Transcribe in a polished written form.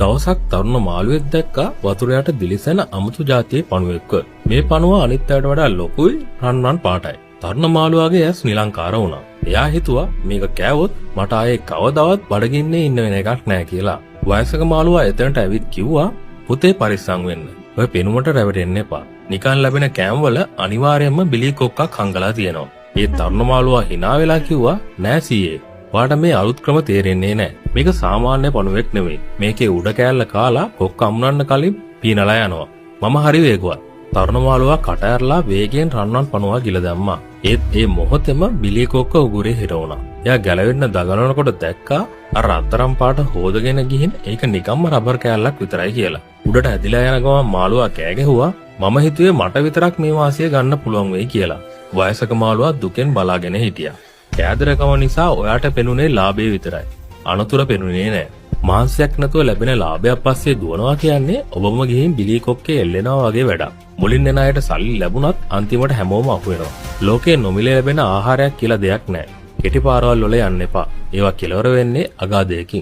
දවසක් තරුණ මාළුවෙක් දැක්කා වතුර යට දිලිසෙන අමුතු જાතියේ පණුවෙක්ව. මේ පණුව අනිත් අයට වඩා ලොකුයි, රන්වන් පාටයි. තරුණ මාළුවාගේ ඇස් නිලංකාර වුණා. එයා හිතුවා මේක කෑවොත් මට ආයේ කවදාවත් බඩගින්නේ ඉන්න වෙන එකක් නෑ කියලා. වයසක මාළුවා එතනට ඇවිත් කිව්වා පුතේ පරිස්සම් වෙන්න. ඔය පෙනුමට රැවටෙන්න එපා. නිකන් ලැබෙන කෑම වල අනිවාර්යයෙන්ම බිලී කොක්කක් හංගලා තියෙනවා. ඒ තරුණ මාළුවා hina වෙලා කිව්වා නෑ සීයේ. ඔයාට මේ අලුත් ක්‍රම තේරෙන්නේ නෑ. මේක සාමාන්‍ය පණුවෙක් නෙවෙයි. මේකේ උඩ කෑල්ල කාලා කොක්ක අමුණන්න කලින් පීනලා යනවා. මම හරි වේගවත්. තරුණ මාළුවා කට ඇරලා වේගයෙන් රන්වන් පණුවා ගිල දැම්මා. ඒත් ඒ මොහොතේම බිලී කොක්ක උගුරේ හිර වුණා. එයා ගැලවෙන්න දඟලනකොට දැක්කා අර රත්තරන් පාට හොදගෙන ගිහින් ඒක නිකම්ම රබර් කෑල්ලක් විතරයි කියලා. උඩට ඇදිලා යන ගමන් මාළුවා කෑ ගැහුවා මම හිතුවේ මට විතරක් මේ වාසිය ගන්න පුළුවන් වෙයි කියලා. වයසක මාළුවා දුකෙන් බලාගෙන හිටියා. කෑදරකම නිසා ඔයාට පෙනුනේ ලාභය විතරයි. අනතුර පෙනුනේ නෑ. මාංශයක් නැතුව ලැබෙන ලාභයක් පස්සේ දුවනවා කියන්නේ ඔබම ගිහින් බිලී කොක්කේ එල්ලෙනවා වගේ වැඩක්. මුලින් එන අයට සල්ලි ලැබුණත් අන්තිමට හැමෝම අහු වෙනවා. ලෝකේ නොමිලේ ලැබෙන ආහාරයක් කියලා දෙයක් නෑ. කෙටි පාරවල් වල යන්න එපා. ඒවා කෙලවර වෙන්නේ අගාධයකින්.